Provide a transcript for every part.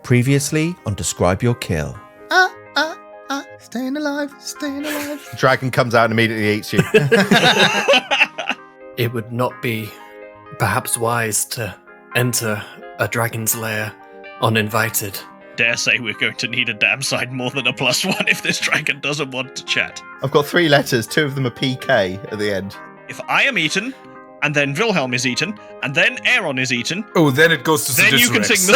Previously on Describe Your Kill. Staying alive, staying alive. The dragon comes out and immediately eats you. It would not be perhaps wise to enter a dragon's lair uninvited. Dare say we're going to need a damn sight more than a +1 if this dragon doesn't want to chat. I've got 3 letters, 2 of them are PK at the end. If I am eaten, and then Wilhelm is eaten, and then Aaron is eaten, oh, then it goes to then you can Sidisrex. sing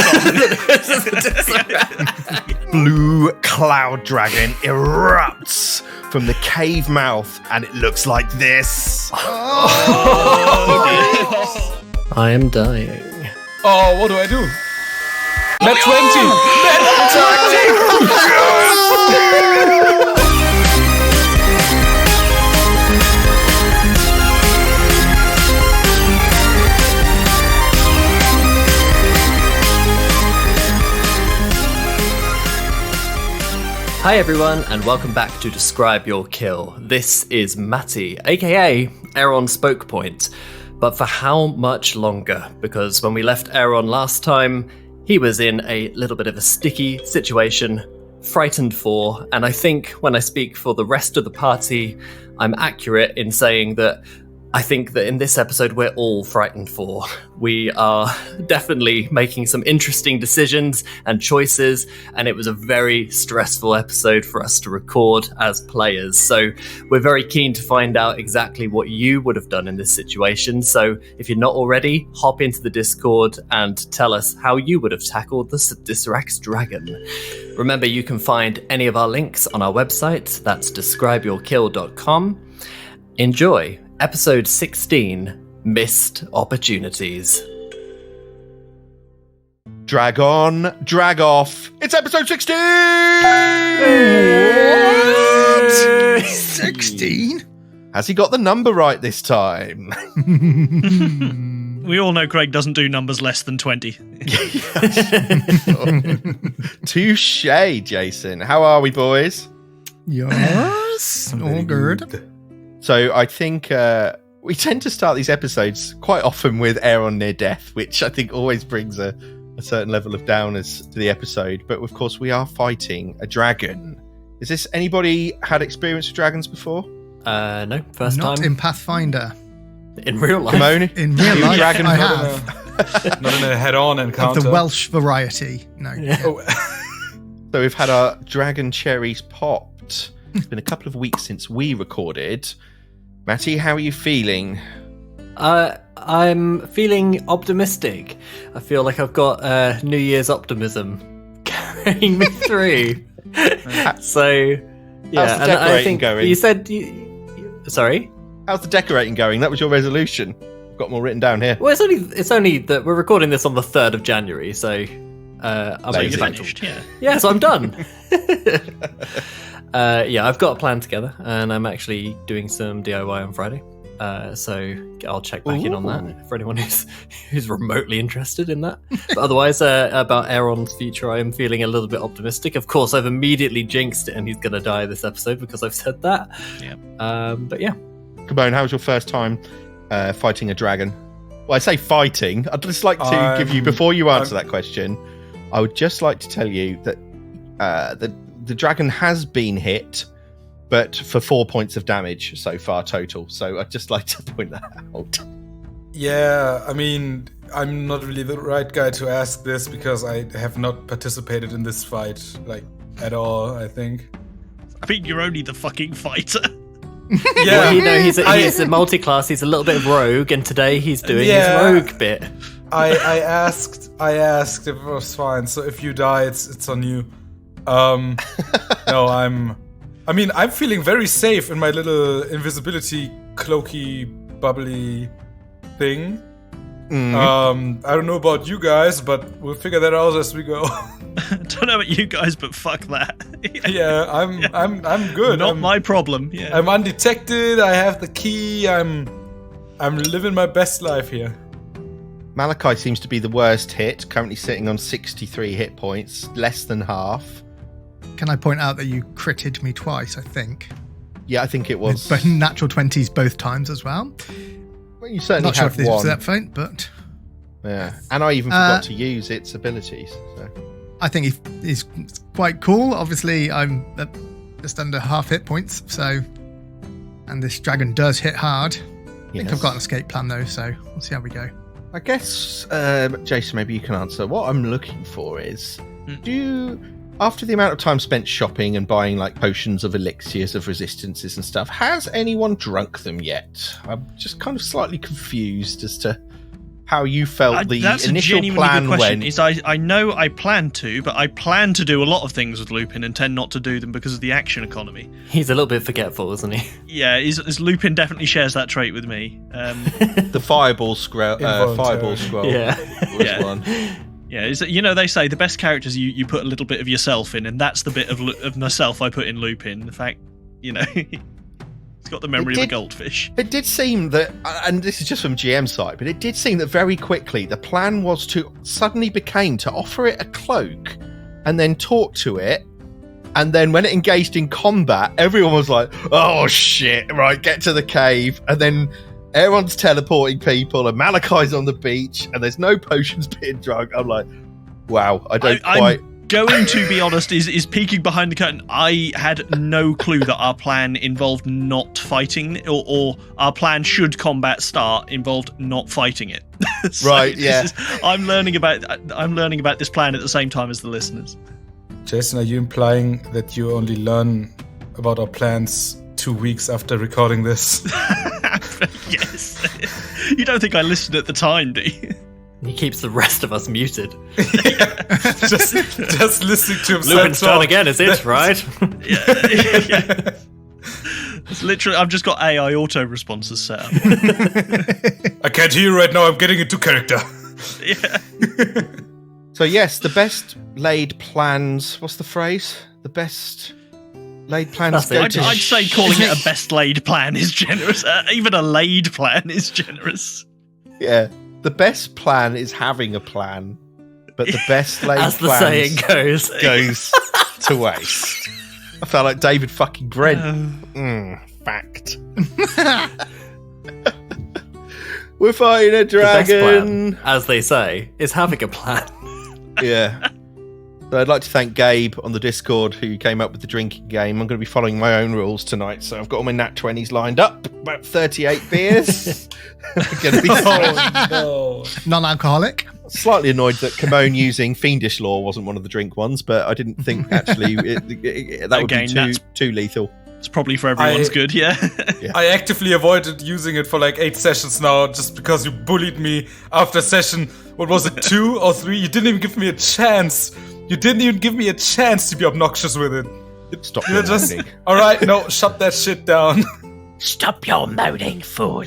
the song. Blue cloud dragon erupts from the cave mouth, and it looks like this. I am dying. Oh, what do I do? Net 20! Hi everyone, and welcome back to Describe Your Kill. This is Matty, aka Aaron Spoke Point. But for how much longer? Because when we left Aaron last time, he was in a little bit of a sticky situation, frightened for, and I think when I speak for the rest of the party, I'm accurate in saying that I think that in this episode we're all frightened for. We are definitely making some interesting decisions and choices, and it was a very stressful episode for us to record as players. So we're very keen to find out exactly what you would have done in this situation. So if you're not already, hop into the Discord and tell us how you would have tackled the Sidisrex dragon. Remember, you can find any of our links on our website. That's describeyourkill.com. Enjoy. Episode 16, Missed Opportunities. Drag on, drag off. It's episode 16! What? 16? Has he got the number right this time? We all know Craig doesn't do numbers less than 20. Touche, Jason. How are we, boys? Yes. All good. So I think we tend to start these episodes quite often with Aaron near death, which I think always brings a certain level of downers to the episode. But of course, we are fighting a dragon. Is this anybody had experience with dragons before? No, first Not time. in Pathfinder. In real life. Simone? In real life, Dragon I not have. Not in a head-on encounter. Of the Welsh variety. No. Yeah. Oh. So we've had our dragon cherries popped. It's been a couple of weeks since we recorded. Matty, how are you feeling? I'm feeling optimistic. I feel like I've got New Year's optimism carrying me through. So, yeah. How's the decorating going? You said sorry? How's the decorating going? That was your resolution. I've got more written down here. Well, it's only that we're recording this on the 3rd of January, so I'm Lazy. Finished, yeah. yeah, so I'm done. Yeah, I've got a plan together, and I'm actually doing some DIY on Friday. So I'll check back in on that for anyone who's remotely interested in that. But otherwise, about Aaron's future, I am feeling a little bit optimistic. Of course, I've immediately jinxed it, and he's going to die this episode because I've said that. Yeah. But yeah. Cabone, how was your first time fighting a dragon? Well, I say fighting. I'd just like to give you, before you answer that question, I would just like to tell you that the dragon has been hit, but for 4 points of damage so far total. So I'd just like to point that out. Yeah, I mean, I'm not really the right guy to ask this because I have not participated in this fight, like, at all, I think. I mean, you're only the fucking fighter. Yeah, Well, he's a multi-class, he's a little bit of rogue, and today he's doing his rogue bit. I asked if it was fine, so if you die, it's on you. No, I'm feeling very safe in my little invisibility cloaky bubbly thing. Mm. I don't know about you guys, but we'll figure that out as we go. Don't know about you guys, but fuck that. Yeah, I'm good. Not my problem. Yeah. I'm undetected. I have the key. I'm living my best life here. Malachi seems to be the worst hit, currently sitting on 63 hit points, less than half. Can I point out that you critted me twice, I think? Yeah, I think it was. But natural 20s both times as well. Well, you certainly Not sure have if this one. was that faint, but... Yeah, and I even forgot to use its abilities. So I think he's quite cool. Obviously, I'm just under half hit points, so... And this dragon does hit hard. I think I've got an escape plan, though, so we'll see how we go. I guess, Jason, maybe you can answer. What I'm looking for is, after the amount of time spent shopping and buying like potions of elixirs of resistances and stuff, has anyone drunk them yet? I'm just kind of slightly confused as to how you felt the that's initial a genuinely plan good question. went. I know I plan to, but I plan to do a lot of things with Lupin and tend not to do them because of the action economy. He's a little bit forgetful, isn't he? Yeah, Lupin definitely shares that trait with me. The fireball scroll Yeah. was one. Yeah, they say the best characters you put a little bit of yourself in, and that's the bit of myself I put in Lupin. The fact, he's got the memory of a goldfish. It did seem that, and this is just from GM side, but it did seem that very quickly the plan was to offer it a cloak and then talk to it. And then when it engaged in combat, everyone was like, oh shit, right, get to the cave. And then everyone's teleporting people and Malachi's on the beach and there's no potions being drunk. I'm like, wow, I'm going to be honest, is peeking behind the curtain. I had no clue that our plan involved not fighting, or our plan should combat start involved not fighting it. So right, yeah. I'm learning about this plan at the same time as the listeners. Jason, are you implying that you only learn about our plans 2 weeks after recording this? Yes. You don't think I listened at the time, do you? He keeps the rest of us muted. just listening to himself. Lupin's turn again, is it, right? Yeah. It's literally, I've just got AI auto responses set up. I can't hear you right now, I'm getting into character. Yeah. So yes, the best laid plans, what's the phrase? The best laid plans go I'd to say calling it a best laid plan is generous. Even a laid plan is generous. Yeah. The best plan is having a plan, but the best laid as the plans saying goes to waste. I felt like David fucking Brent. Fact. We're fighting a dragon. The best plan, as they say, is having a plan. Yeah. So I'd like to thank Gabe on the Discord who came up with the drinking game. I'm going to be following my own rules tonight, so I've got all my nat 20s lined up. About 38 beers. Going to be No. Non-alcoholic. slightly annoyed that Kimone using Fiendish Law wasn't one of the drink ones, but I didn't think actually that would be too lethal. It's probably for everyone's good, yeah. I actively avoided using it for like 8 sessions now, just because you bullied me after session. What was it, 2 or 3? You didn't even give me a chance. You didn't even give me a chance to be obnoxious with it. Stop You're just all right. No, shut that shit down. Stop your moaning, fool.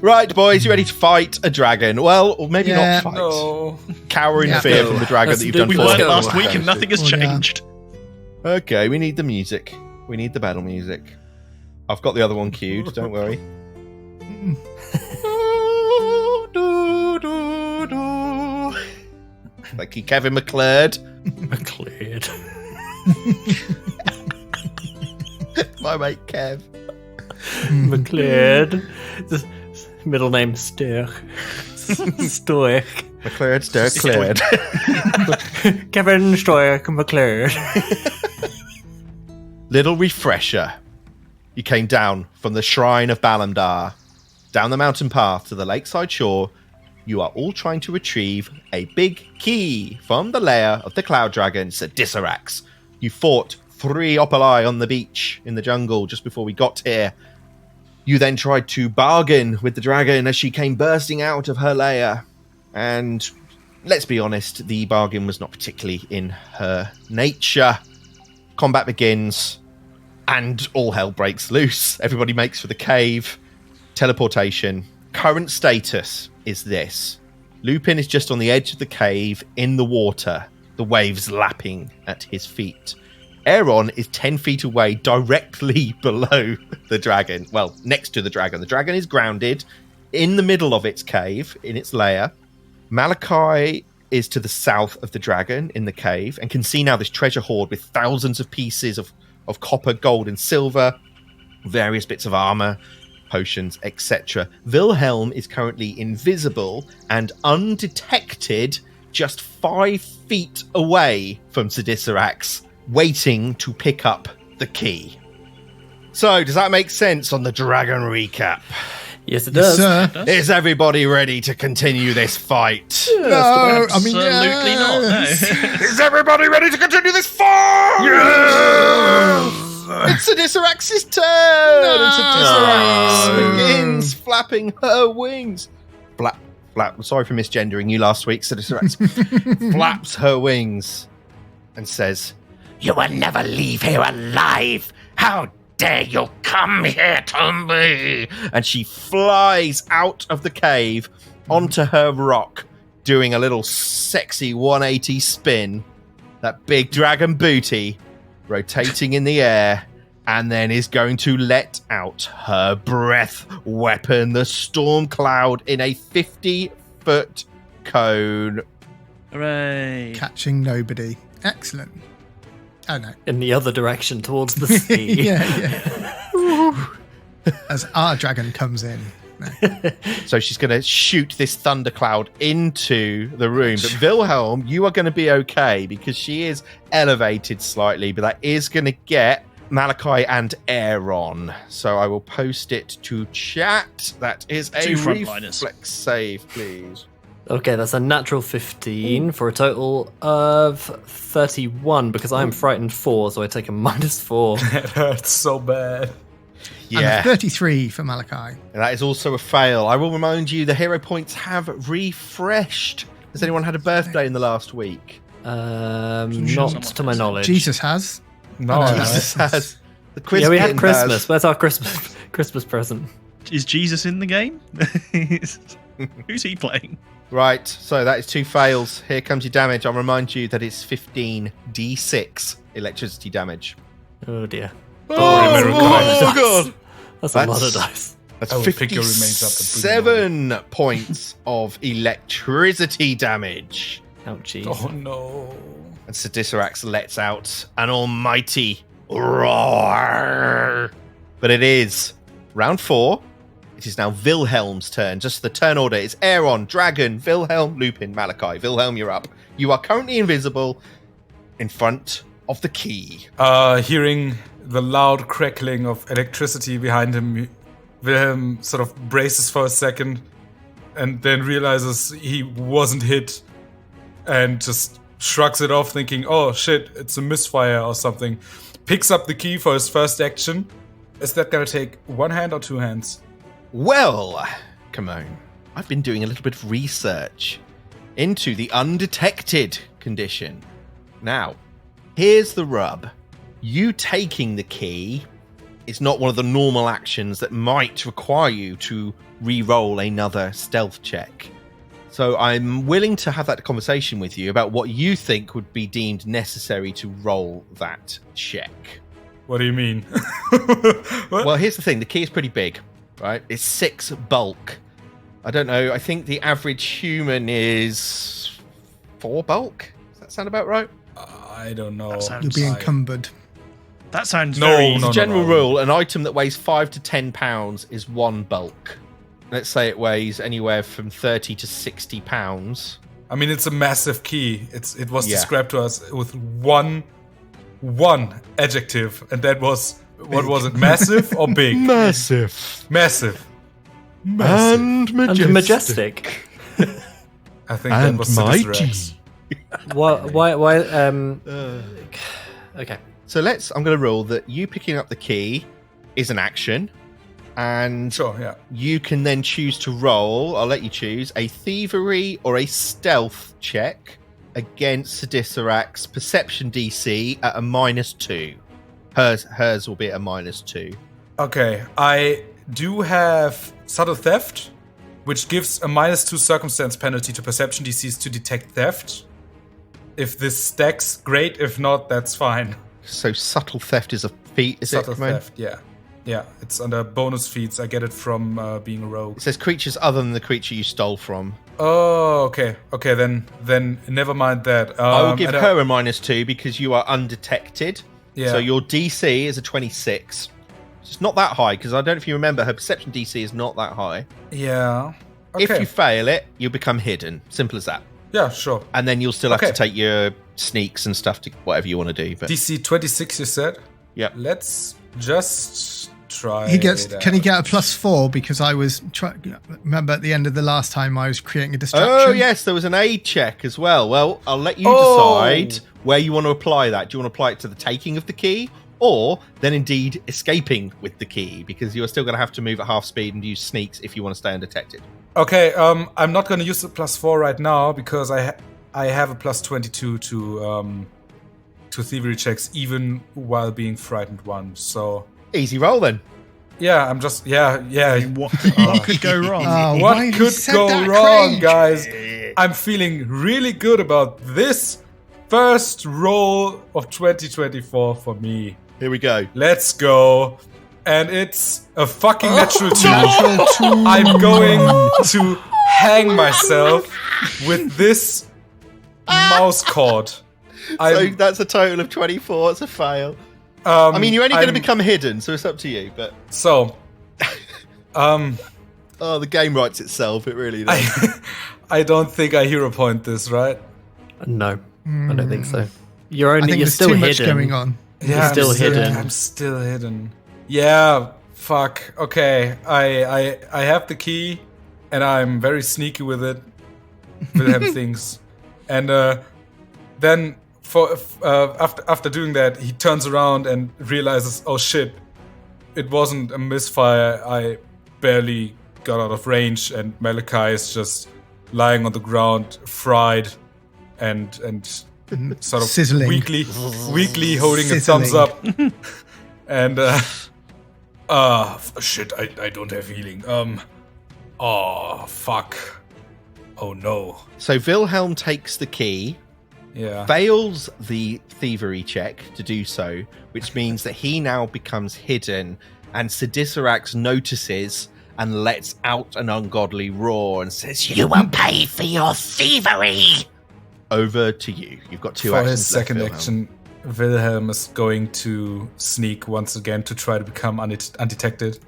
Right, boys, you ready to fight a dragon? Well, or maybe not fight. No. Cower in fear from the dragon that you've done. We for weren't us. last week and nothing has changed. Okay, we need the music. We need the battle music. I've got the other one queued, don't worry. Thank you, Kevin McLeod. McLeod. My mate Kev. McLeod. Middle name Sturk. Stoic. McLeod, Sturk, Cleared. Kevin Stoic McLeod. Little refresher. You came down from the shrine of Balamdar, down the mountain path to the lakeside shore. You are all trying to retrieve a big key from the lair of the cloud dragon, Sadisarax. You fought 3 Opali on the beach in the jungle just before we got here. You then tried to bargain with the dragon as she came bursting out of her lair. And let's be honest, the bargain was not particularly in her nature. Combat begins, and all hell breaks loose. Everybody makes for the cave. Teleportation. Current status is this. Lupin is just on the edge of the cave, in the water, the waves lapping at his feet. Aaron is 10 feet away, directly below the dragon. Well, next to the dragon. The dragon is grounded in the middle of its cave, in its lair. Malachi is to the south of the dragon in the cave and can see now this treasure hoard with thousands of pieces of copper, gold, and silver, various bits of armor, potions, etc. Wilhelm is currently invisible and undetected, just 5 feet away from Sidisarax, waiting to pick up the key. So, does that make sense on the dragon recap? Yes, it does. Sir. Is everybody ready to continue this fight? No, Absolutely not. No. Is everybody ready to continue this fight? Yes! It's Sidisarax's turn! And Sidisarax begins flapping her wings. Flap. Sorry for misgendering you last week, Sidisarax. Flaps her wings and says, You will never leave here alive. How dare you come here to me? and she flies out of the cave onto her rock, doing a little sexy 180 spin. That big dragon booty rotating in the air, and then is going to let out her breath weapon, the storm cloud, in a 50-foot cone. Hooray. Catching nobody. Excellent. Oh, no. In the other direction, towards the sea. yeah. As our dragon comes in. No. So she's going to shoot this thundercloud into the room. But Wilhelm, you are going to be okay because she is elevated slightly, but that is going to get Malachi and Aaron. So I will post it to chat. That is a 2 frontliners. reflex save, please. Okay, that's a natural 15 for a total of 31 because I'm frightened 4, so I take a -4. It hurts so bad. And a Yeah, 33 for Malachi. that is also a fail. I will remind you the hero points have refreshed. Has anyone had a birthday in the last week? Not someone to my has. knowledge. Jesus has. No, Oh, Jesus has. The quiz Yeah, we kitten have Christmas. has. Where's our Christmas present? Is Jesus in the game? Who's he playing? Right, so that is 2 fails. Here comes your damage. I'll remind you that it's 15d6 electricity damage. Oh dear. God! That's a lot of dice. That's I will pick your remains up and put them 57 points of electricity damage. Ouchie. Oh no. And Sidisarax lets out an almighty roar. But it is round 4. It is now Wilhelm's turn. Just the turn order is Aaron, Dragon, Wilhelm, Lupin, Malachi. Wilhelm, you're up. You are currently invisible in front of the key. Hearing the loud crackling of electricity behind him, Wilhelm sort of braces for a second and then realizes he wasn't hit and just shrugs it off, thinking, oh shit, it's a misfire or something. Picks up the key for his first action. Is that gonna take 1 hand or 2 hands? Well, Kimon, I've been doing a little bit of research into the undetected condition. Now, here's the rub. You taking the key is not one of the normal actions that might require you to re-roll another stealth check. So I'm willing to have that conversation with you about what you think would be deemed necessary to roll that check. What do you mean? What? Well, here's the thing. The key is pretty big, right? It's 6 bulk. I don't know. I think the average human is 4 bulk. Does that sound about right? I don't know. That sounds- You'll be encumbered. That sounds No, very... no. General rule, an item that weighs 5 to 10 pounds is 1 bulk. Let's say it weighs anywhere from 30 to 60 pounds. I mean, it's a massive key. It was Yeah. described to us with one adjective, and that was, what was it, massive or big? Massive. Massive. And majestic. And majestic. I think that And was mighty. Sidisarax. Why, okay. So I'm going to rule that you picking up the key is an action. And Sure, yeah. you can then choose to roll, I'll let you choose, a thievery or a stealth check against Sidisarax perception DC at a -2. Hers will be at a -2. Okay, I do have subtle theft, which gives a -2 circumstance penalty to perception DCs to detect theft. If this stacks, great. If not, that's fine. So subtle theft is a feat, is Subtle it? Kimon? theft, yeah. Yeah, it's under bonus feats. I get it from being a rogue. It says creatures other than the creature you stole from. Oh, okay. Okay, then never mind that. I will give and her a -2 because you are undetected. Yeah. So your DC is a 26. It's not that high because I don't know if you remember, her perception DC is not that high. Yeah. Okay. If you fail it, you'll become hidden. Simple as that. Yeah, sure. And then you'll still have to take your sneaks and stuff to whatever you want to do. But DC 26, you said? Yep. Let's just try. Can he get a +4? Because I was remember at the end of the last time I was creating a distraction. Oh yes, there was an aid check as well. Well, I'll let you decide where you want to apply that. Do you want to apply it to the taking of the key, or then indeed escaping with the key? Because you're still going to have to move at half speed and use sneaks if you want to stay undetected. Okay, I'm not going to use the +4 right now because I have a +22 to thievery checks even while being frightened 1. So easy roll then. Yeah, I'm just yeah. What could go wrong? What could go wrong, guys? I'm feeling really good about this first roll of 2024 for me. Here we go. Let's go. And it's a fucking natural 2. I'm going to hang myself with this mouse cord. So that's a total of 24. It's a fail. I mean, you're only going to become hidden, so it's up to you. But so, the game writes itself. It really does. I don't think I hero point this, right? No, I don't think so. You're still too hidden. Much going on. Yeah, you're hidden. I'm still hidden. Yeah, fuck. Okay, I have the key, and I'm very sneaky with it. Wilhelm thinks, and then after doing that, he turns around and realizes, oh shit, it wasn't a misfire. I barely got out of range, and Malachi is just lying on the ground, fried, and sort of sizzling, weakly holding a thumbs up, and shit, I don't have healing. Oh fuck, oh no. So Wilhelm takes the key. Yeah. Fails the thievery check to do so, which means that he now becomes hidden, and Sidisarax notices and lets out an ungodly roar and says, "You will pay for your thievery." Over to you. You've got 2 For actions. his second left, action, Wilhelm is going to sneak once again to try to become undetected.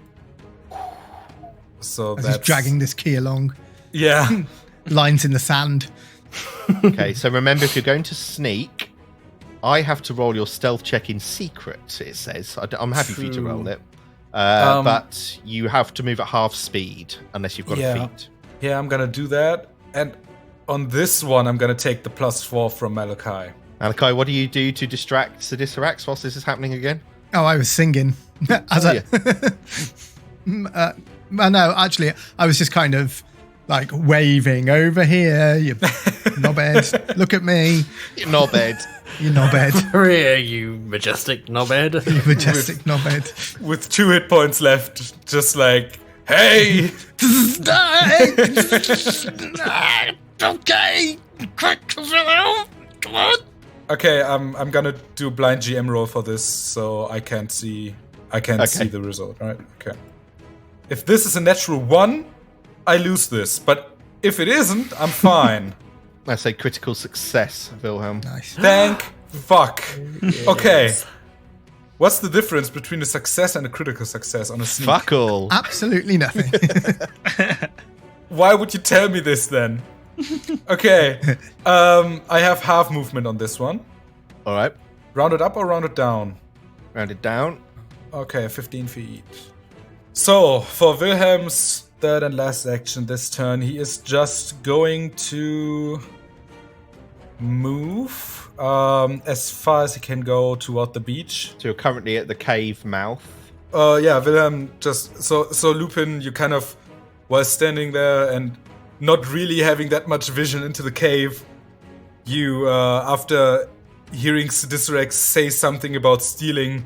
So As that's he's dragging this key along. Yeah. Lines in the sand. Okay, so remember, if you're going to sneak, I have to roll your stealth check in secret, it says. I'm happy for you to roll it. But you have to move at half speed, unless you've got a feat. Yeah, I'm going to do that. And on this one, I'm going to take the +4 from Malachi. Malachi, what do you do to distract Sidisarax whilst this is happening again? Oh, I was singing. No, actually, I was just kind of like waving over here. You knobhead, look at me. You knobhead. You knobhead. Here, you majestic knobhead. You majestic knobhead. With 2 hit points left, just like, hey! Okay, quick, Wilhelm, come on. Okay, I'm gonna do a blind GM roll for this, so I can't see the result, right? Okay. If this is a natural 1, I lose this, but if it isn't, I'm fine. I say critical success, Wilhelm. Nice. Thank fuck. Yes. Okay. What's the difference between a success and a critical success on a sneak? Fuck all. Absolutely nothing. Why would you tell me this then? Okay. I have half movement on this one. All right. Round it up or round it down? Round it down. Okay, 15 feet. So, for Wilhelm's third and last action this turn, he is just going to move as far as he can go toward the beach. So you're currently at the cave mouth. Yeah, Wilhelm just... So Lupin, you kind of, while standing there and not really having that much vision into the cave, you, after hearing Sidisarax say something about stealing,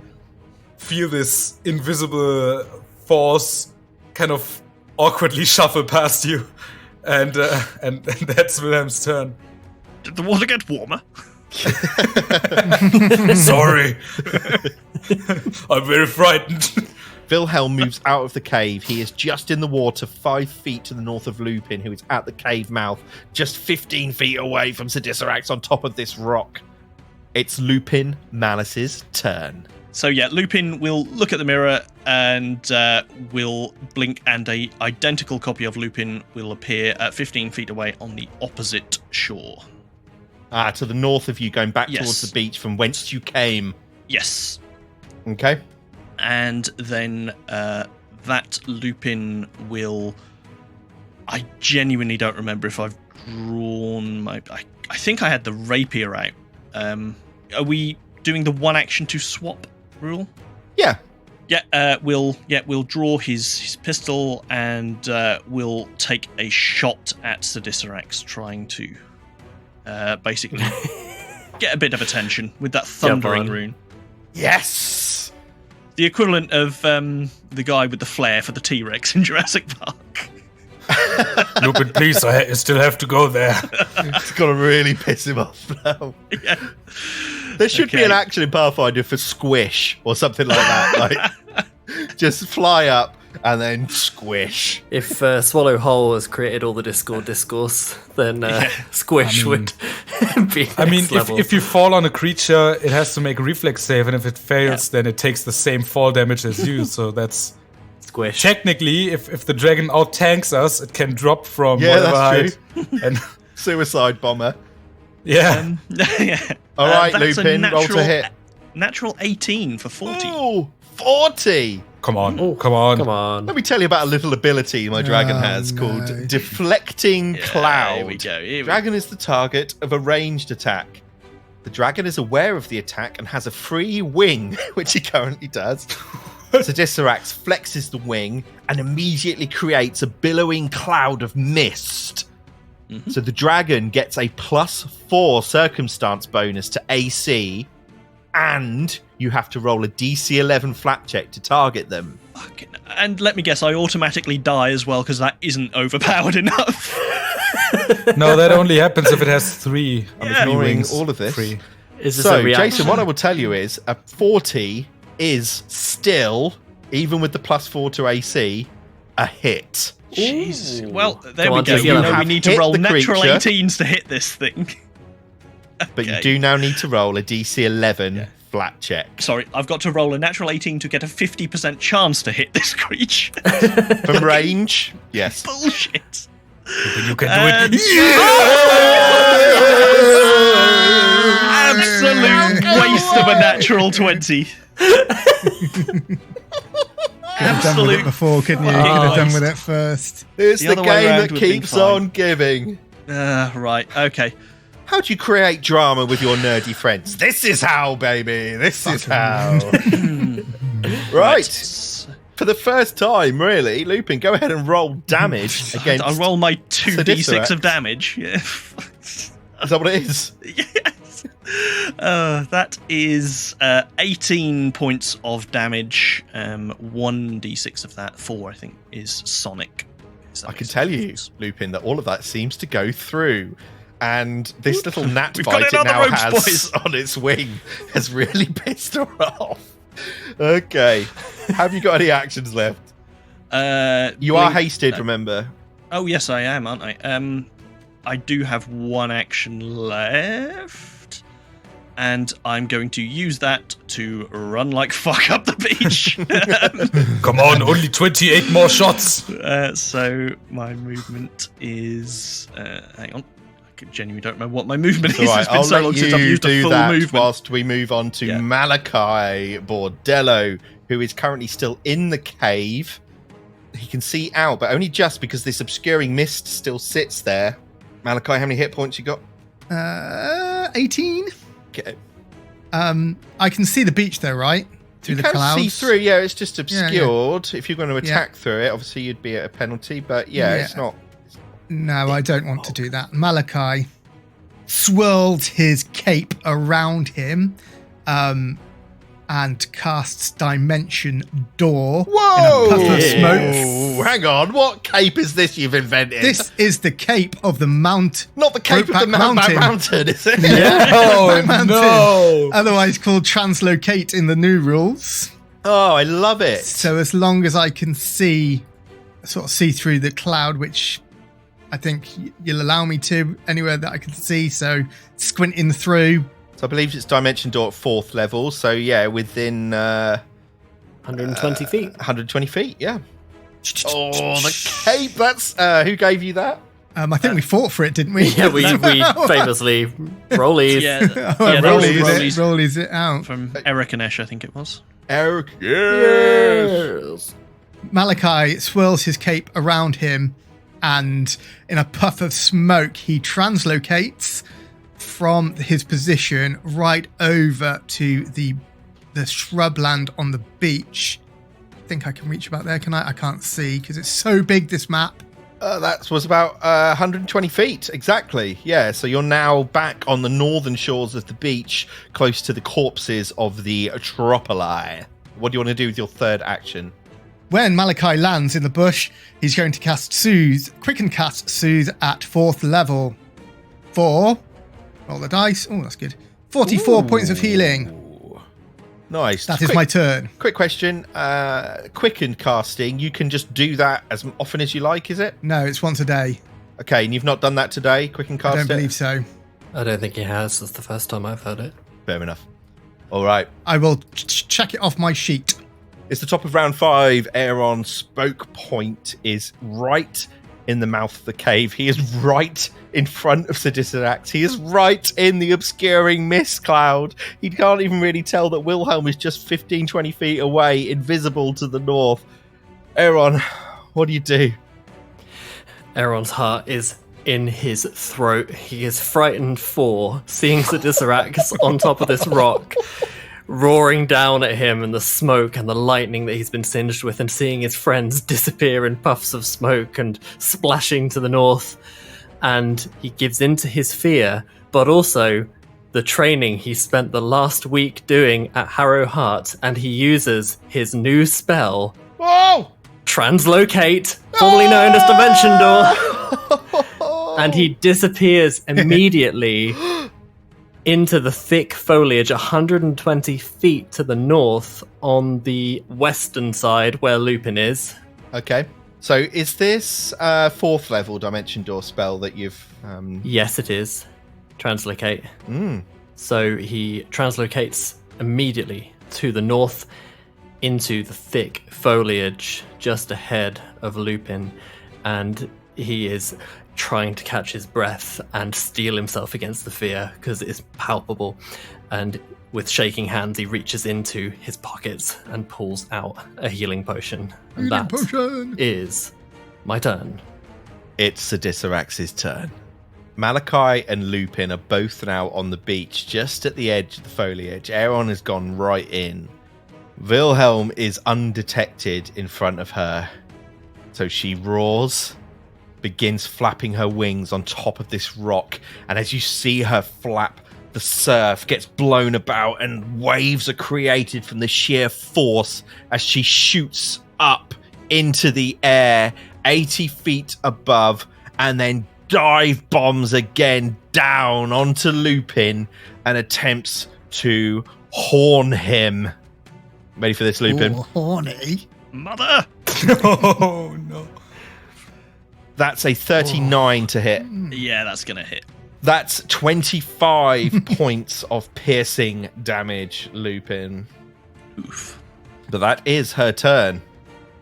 feel this invisible force kind of awkwardly shuffle past you, and that's Wilhelm's turn. Did the water get warmer? Sorry. I'm very frightened. Wilhelm moves out of the cave. He is just in the water 5 feet to the north of Lupin, who is at the cave mouth, just 15 feet away from Sidisarax on top of this rock. It's Lupin Malice's turn. So yeah, Lupin will look at the mirror and will blink, and a identical copy of Lupin will appear at 15 feet away on the opposite shore. To the north of you, going back Yes. towards the beach from whence you came. Yes. Okay. And then that Lupin will... I genuinely don't remember if I've drawn my... I think I had the rapier out. Are we doing the one action to swap rule? Yeah. We'll draw his pistol and we'll take a shot at Sidisarax, trying to basically get a bit of attention with that thundering rune. Yes! The equivalent of the guy with the flare for the T-Rex in Jurassic Park. Lupin, please, I still have to go there. It's got to really piss him off now. Yeah. There should be an action in Pathfinder for squish or something like that. Like, just fly up and then squish. If Swallow Hole has created all the Discord discourse, then Squish would be next level. If you fall on a creature, it has to make a reflex save, and if it fails, then it takes the same fall damage as you. So that's Squish. technically, if the dragon out tanks us, it can drop from Yeah, whatever that's height. And Suicide bomber. yeah, All right, that's a Lupin, roll to hit. Natural 18 for 40. Oh, 40! come on. Come on. Let me tell you about a little ability my dragon has called Deflecting Cloud. Here we go. Dragon is the target of a ranged attack. The dragon is aware of the attack and has a free wing, which he currently does. Sidisarax flexes the wing and immediately creates a billowing cloud of mist. Mm-hmm. So the dragon gets a +4 circumstance bonus to AC, and you have to roll a DC 11 flat check to target them. Fucking- And let me guess, I automatically die as well because that isn't overpowered enough. No, that only happens if it has 3. Ignoring all of this. Free. Is this So, a reaction? Jason, what I will tell you is a 40 is still, even with the +4 to AC, a hit. Jesus. Well, there Come we on, go. DC You know 11. we need to Hit roll the natural creature. 18s to hit this thing. But you Okay. do now need to roll a DC 11 flat check. Sorry, I've got to roll a natural 18 to get a 50% chance to hit this creature. From range, yes. Bullshit. You can do it. Absolute waste of a natural 20. Could have done with it before, couldn't you? You could have done with it first. It's The the, other way game round that would've been keeps fine. on giving. Right, okay. How do you create drama with your nerdy friends? This is how, baby. This is how. Right. For the first time, really, Lupin, go ahead and roll damage against. I'll roll my 2d6 Sidisarax. of damage. Yeah. Is that what it is? Yes. That is 18 points of damage. 1d6 of that, 4, I think, is Sonic. I can tell you, Lupin, that all of that seems to go through. And this little gnat We've bite got it it on the now ropes, has boys. on its wing has really pissed her off. Okay. Have you got any actions left? You are hasted, remember? Oh, yes, I am, aren't I? I do have one action left. And I'm going to use that to run like fuck up the beach. Come on, only 28 more shots. So my movement is... hang on. I genuinely don't remember what my movement is. All right, It's been I'll so long let since I've you used a do full that movement. whilst we move on to Yeah. Malachi Bordello, who is currently still in the cave. He can see out, but only just because this obscuring mist still sits there. Malachi, how many hit points you got? 18. Okay. I can see the beach though, right? Through You the can clouds. see through, yeah, it's just Yeah, yeah. obscured. If you're going to attack through it, obviously you'd be at a penalty, but yeah, Yeah. it's not. No, I don't want to do that. Malachi swirls his cape around him and casts Dimension Door Whoa! in a puff of smoke. Whoa, hang on, what cape is this you've invented? This is the cape of the Mount. not the cape of the Brokeback Mountain, is it? Oh, Mountain. no. Otherwise called Translocate in the new rules. Oh, I love it. So as long as I can see through the cloud, which I think you'll allow me to anywhere that I can see. So squinting through. So I believe it's Dimension Door at 4th level. So yeah, within 120 feet. 120 feet, yeah. Oh, the cape. That's who gave you that? I think we fought for it, didn't we? Yeah, we famously rollies. Yeah, rollies it out. From Eric and Esh, I think it was. Eric, yes. Malachi swirls his cape around him, and in a puff of smoke, he translocates from his position right over to the shrubland on the beach. I think I can reach about there, can I? I can't see because it's so big, this map. That was about 120 feet, exactly. Yeah, so you're now back on the northern shores of the beach, close to the corpses of the Tropoli. What do you want to do with your third action? When Malachi lands in the bush, he's going to cast Soothe, Quicken Cast Soothe at 4th level. Roll the dice. Oh, that's good. 44 points of healing. Nice. That is my turn. Quick question. Quicken casting, you can just do that as often as you like, is it? No, it's once a day. Okay, and you've not done that today, Quicken cast I don't believe so. I don't think he has. That's the first time I've heard it. Fair enough. All right. I will check it off my sheet. It's the top of round 5. Aaron's spoke point is right in the mouth of the cave. He is right in front of Sidisirax. He is right in the obscuring mist cloud. He can't even really tell that Wilhelm is just 15-20 feet away, invisible to the north. Aaron, what do you do? Aaron's heart is in his throat. He is frightened for seeing Sidisirax on top of this rock, roaring down at him, and the smoke and the lightning that he's been singed with, and seeing his friends disappear in puffs of smoke and splashing to the north. And he gives in to his fear, but also the training he spent the last week doing at Harrow Heart, and he uses his new spell, Whoa! Translocate, formerly known as Dimension Door. And he disappears immediately into the thick foliage 120 feet to the north on the western side where Lupin is. Okay. So is this 4th level Dimension Door spell that you've... Yes, it is. Translocate. So he translocates immediately to the north into the thick foliage just ahead of Lupin, and he is trying to catch his breath and steel himself against the fear because it is palpable. And with shaking hands, he reaches into his pockets and pulls out a healing potion. And that is my turn. It's Sidisirax's turn. Malachi and Lupin are both now on the beach, just at the edge of the foliage. Aaron has gone right in. Wilhelm is undetected in front of her. So she roars, begins flapping her wings on top of this rock, and as you see her flap, the surf gets blown about and waves are created from the sheer force as she shoots up into the air 80 feet above, and then dive bombs again down onto Lupin and attempts to horn him. Ready for this, Lupin? Ooh, horny. Mother! Oh, no. That's a 39 to hit. Yeah, that's gonna hit. That's 25 points of piercing damage, Lupin. Oof. But that is her turn.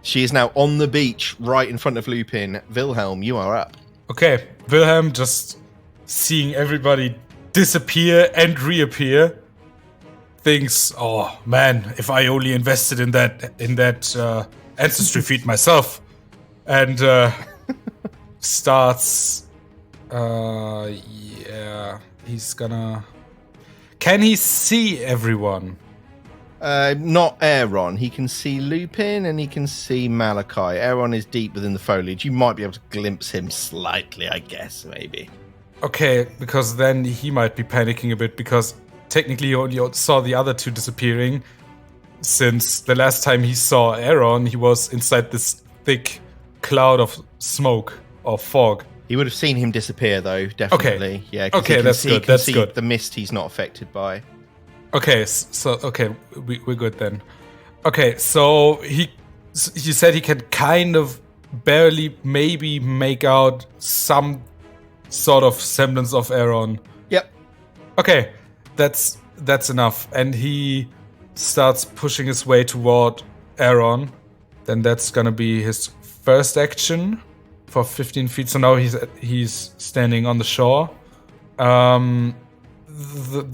She is now on the beach right in front of Lupin. Wilhelm, you are up. Okay, Wilhelm just seeing everybody disappear and reappear thinks, oh man, if I only invested in that ancestry feat myself, and starts he's gonna... Can he see everyone? Not Aaron. He can see Lupin and he can see Malachi. Aaron is deep within the foliage. You might be able to glimpse him slightly, I guess, maybe. Okay, because then he might be panicking a bit, because technically he only saw the other two disappearing, since the last time he saw Aaron, he was inside this thick cloud of smoke or fog. He would have seen him disappear, though, definitely. Okay. Yeah, okay, that's good. That's good. The mist he's not affected by. Okay, so we're good then. Okay, so you said he can kind of barely maybe make out some sort of semblance of Aaron. Yep. Okay, that's enough. And he starts pushing his way toward Aaron, then that's gonna be his first action for 15 feet. So now he's standing on the shore. The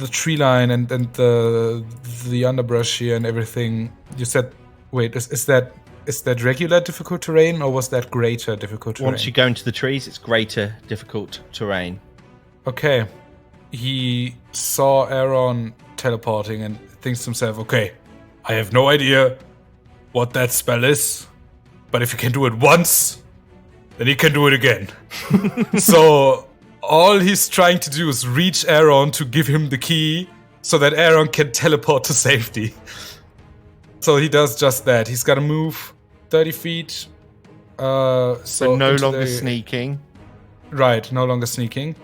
tree line and the underbrush here and everything. You said, wait, is that regular difficult terrain or was that greater difficult terrain? Once you go into the trees, it's greater difficult terrain. Okay. He saw Aaron teleporting and thinks to himself, okay, I have no idea what that spell is, but if he can do it once, then he can do it again. So all he's trying to do is reach Aaron to give him the key so that Aaron can teleport to safety. So he does just that. He's got to move 30 feet. So no longer sneaking. Right, no longer sneaking.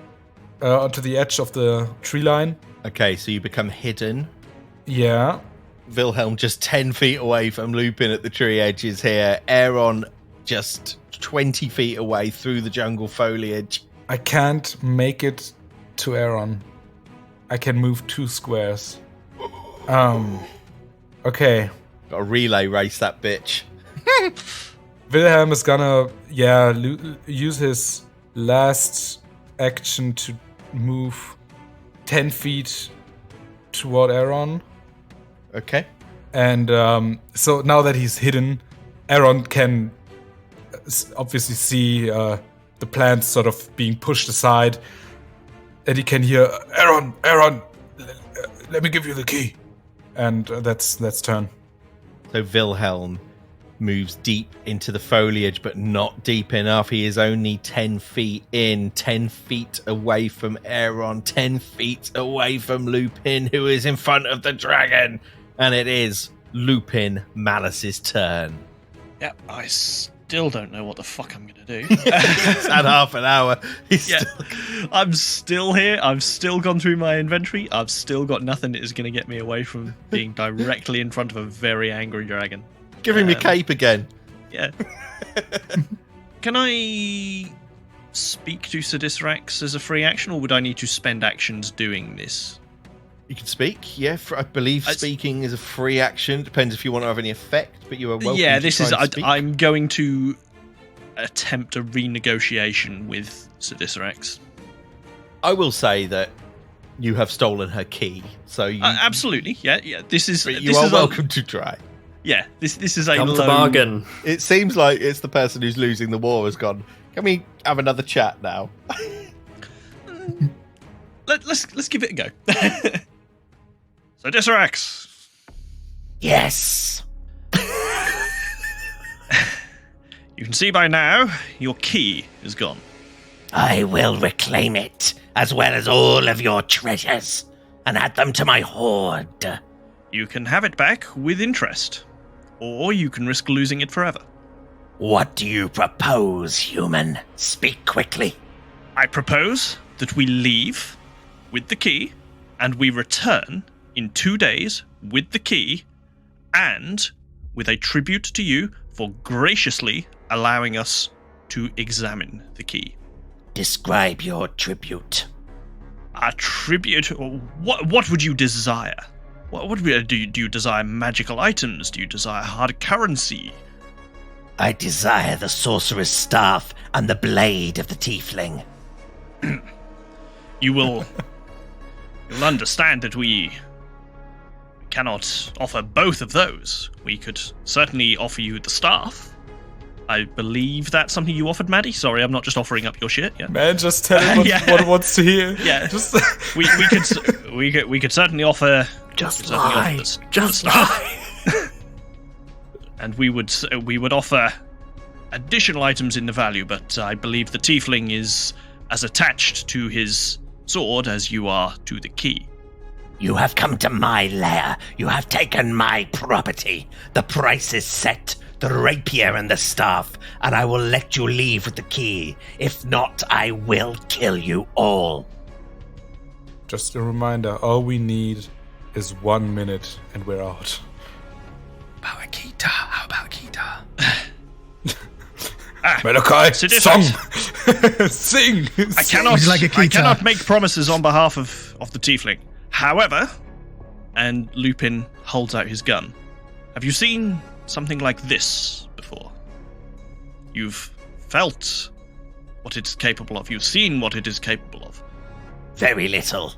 Onto the edge of the tree line. Okay, so you become hidden. Yeah. Wilhelm just 10 feet away from Lupin at the tree edges here. Aaron just 20 feet away through the jungle foliage. I can't make it to Aaron. I can move 2 squares. Okay. Got a relay race, that bitch. Wilhelm is gonna, use his last action to move 10 feet toward Aaron. Okay. And so now that he's hidden, Aaron can obviously see the plants sort of being pushed aside. And he can hear, Aaron, let me give you the key. And that's turn. So Wilhelm moves deep into the foliage, but not deep enough. He is only 10 feet in, 10 feet away from Aaron, 10 feet away from Lupin, who is in front of the dragon. And it is Lupin Malice's turn. Yeah, I still don't know what the fuck I'm going to do. It's had half an hour. I'm still here. I've still gone through my inventory. I've still got nothing that is going to get me away from being directly in front of a very angry dragon. Give him your cape again. Yeah. Can I speak to Sidisrax as a free action, or would I need to spend actions doing this? You can speak, yeah. I believe speaking is a free action. Depends if you want to have any effect, but you are welcome. Yeah, to try and speak. I'm going to attempt a renegotiation with Sidisrax. I will say that you have stolen her key, so you absolutely, yeah. This is you are welcome to try. Yeah, this is a Come low... to bargain. It seems like it's the person who's losing the war has gone, can we have another chat now? Let's give it a go. So, Disrax. Yes. You can see by now, your key is gone. I will reclaim it, as well as all of your treasures, and add them to my hoard. You can have it back with interest, or you can risk losing it forever. What do you propose, human? Speak quickly. I propose that we leave with the key, and we return in 2 days with the key, and with a tribute to you for graciously allowing us to examine the key. Describe your tribute. A tribute? What would you desire? What would do you desire magical items? Do you desire hard currency? I desire the sorcerer's staff and the blade of the tiefling. You'll understand that we cannot offer both of those. We could certainly offer you the staff. I believe that's something you offered, Maddie. Sorry, I'm not just offering up your shit. Yeah, man, just tell him what he wants to hear. Yeah, just we could certainly offer. Just lie. Just lie. And we would offer additional items in the value, but I believe the tiefling is as attached to his sword as you are to the key. You have come to my lair. You have taken my property. The price is set. The rapier and the staff, and I will let you leave with the key. If not, I will kill you all. Just a reminder, all we need is 1 minute and we're out. How about Kita? Malachi, song! Sing! I cannot make promises on behalf of the tiefling. However, and Lupin holds out his gun. Have you seen something like this before. You've felt what it's capable of. You've seen what it is capable of. Very little.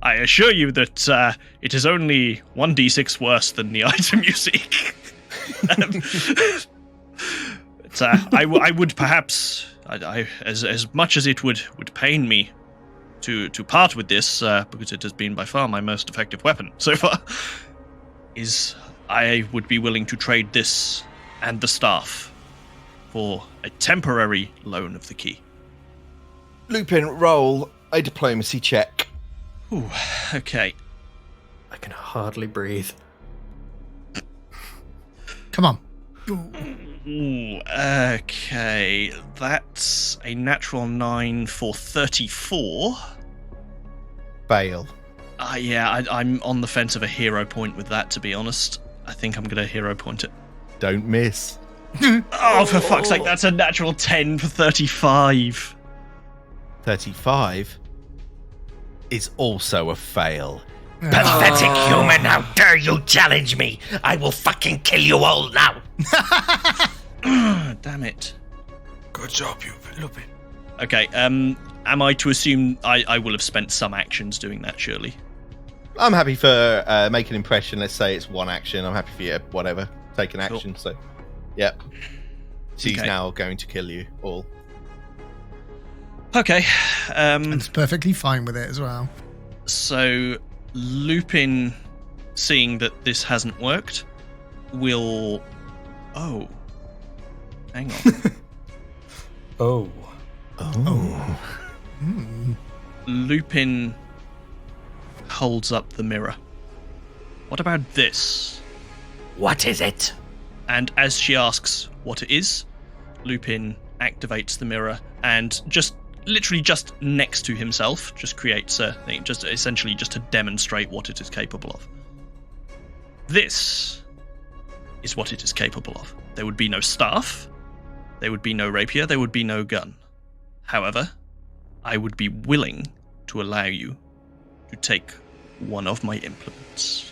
I assure you that it is only 1d6 worse than the item you seek. But, I would perhaps, as much as it would pain me to part with this, because it has been by far my most effective weapon so far, I would be willing to trade this and the staff for a temporary loan of the key. Lupin, roll a diplomacy check. Ooh, okay. I can hardly breathe. Come on. Ooh, okay. That's a natural 9 for 34. Fail. Yeah, I'm on the fence of a hero point with that, to be honest. I think I'm going to hero point it. Don't miss. Oh, for fuck's sake, that's a natural 10 for 35. 35 is also a fail. Pathetic human, how dare you challenge me? I will fucking kill you all now. Damn it. Good job, Lupin. Okay, am I to assume I will have spent some actions doing that, surely? I'm happy for make an impression. Let's say it's one action. I'm happy for you, whatever. Take an action, so... Yep. She's now going to kill you all. Okay. And it's perfectly fine with it as well. So, Lupin, seeing that this hasn't worked, will... Oh. Hang on. Lupin holds up the mirror. What about this? What is it? And as she asks what it is, Lupin activates the mirror and literally just next to himself, just creates a thing, just essentially just to demonstrate what it is capable of. This is what it is capable of. There would be no staff, there would be no rapier, there would be no gun. However, I would be willing to allow you to take one of my implements.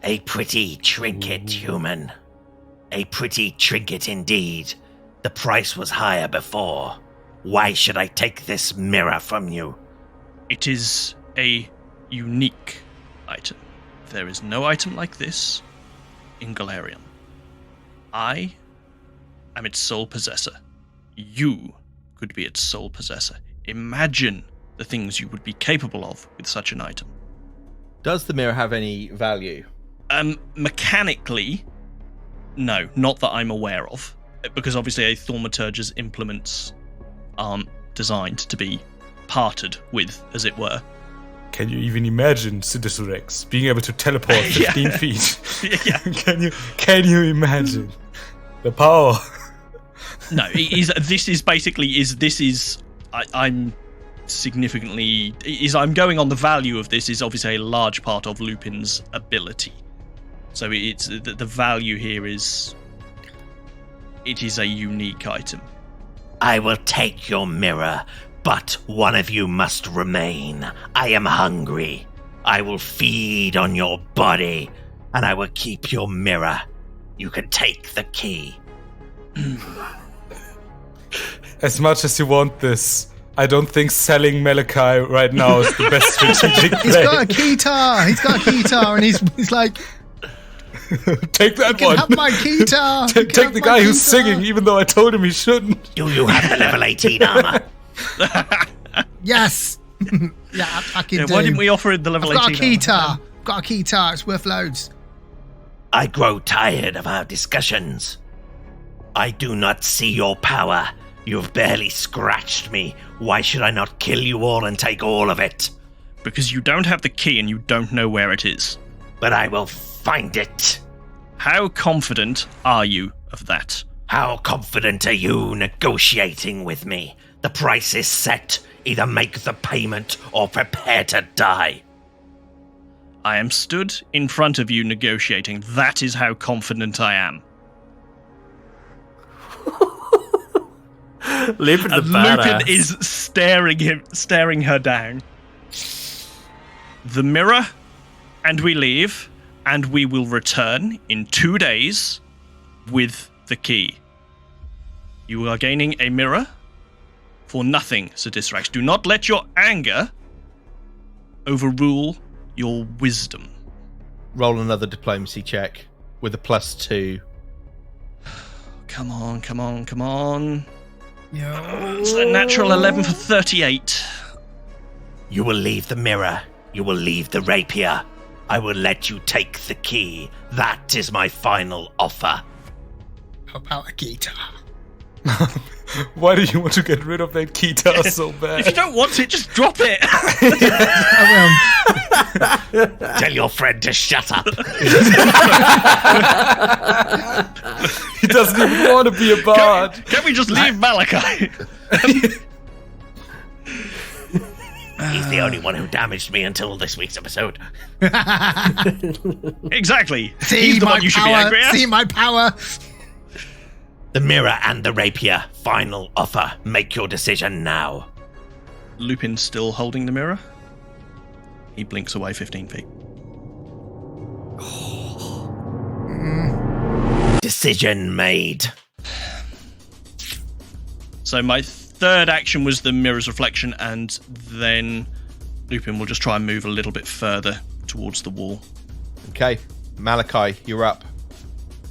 A pretty trinket, human. A pretty trinket indeed. The price was higher before. Why should I take this mirror from you? It is a unique item. There is no item like this in Golarion. I am its sole possessor. You could be its sole possessor. Imagine the things you would be capable of with such an item. Does the mirror have any value? Mechanically, no, not that I'm aware of. Because obviously a thaumaturge's implements aren't designed to be parted with, as it were. Can you even imagine Sinister Rex being able to teleport 15 feet? Yeah. Can you imagine the power? No, I'm significantly I'm going on the value of this is obviously a large part of Lupin's ability. So it's the value here is it is a unique item. I will take your mirror, but one of you must remain. I am hungry. I will feed on your body, and I will keep your mirror. You can take the key. As much as you want this, I don't think selling Malachi right now is the best strategic play. He's got a keytar. He's got a keytar, and he's like, take that you one. can have my keytar. Take the guy who's singing, even though I told him he shouldn't. Do you have the level 18 armor? Yes. Yeah, I can do. Why didn't we offer it the level 18 I've got a keytar. Got a keytar. It's worth loads. I grow tired of our discussions. I do not see your power. You've barely scratched me. Why should I not kill you all and take all of it? Because you don't have the key and you don't know where it is. But I will find it. How confident are you of that? How confident are you negotiating with me? The price is set. Either make the payment or prepare to die. I am stood in front of you negotiating. That is how confident I am. Lupin's a And badass. Lupin is staring her down. The mirror and we leave, and we will return in 2 days with the key. You are gaining a mirror for nothing, Sir Disrax. Do not let your anger overrule your wisdom. Roll another diplomacy check with a +2. Come on, come on, come on. Yo. It's a natural 11 for 38. You will leave the mirror. You will leave the rapier. I will let you take the key. That is my final offer. How about a guitar? Why do you want to get rid of that guitar so bad? If you don't want it, just drop it. Tell your friend to shut up. He doesn't even want to be a bard. Can we just leave Malachi? He's the only one who damaged me until this week's episode. Exactly. See He's the my one you should be power. angry at. See my power. The mirror and the rapier. Final offer. Make your decision now. Lupin's still holding the mirror. He blinks away 15 feet. Decision made. So my third action was the mirror's reflection, and then Lupin will just try and move a little bit further towards the wall. Okay, Malachi, you're up.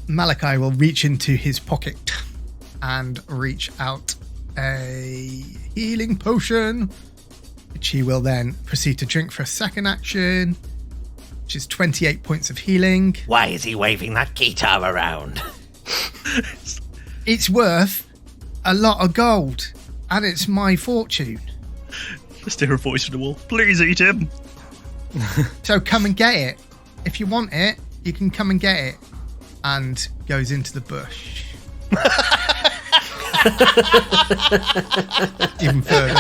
Malachi will reach into his pocket and reach out a healing potion, which he will then proceed to drink for a second action, which is 28 points of healing. Why is he waving that guitar around? It's worth a lot of gold, and it's my fortune. Just hear a voice from the wall. Please eat him. So come and get it. If you want it, you can come and get it. And goes into the bush. Even further.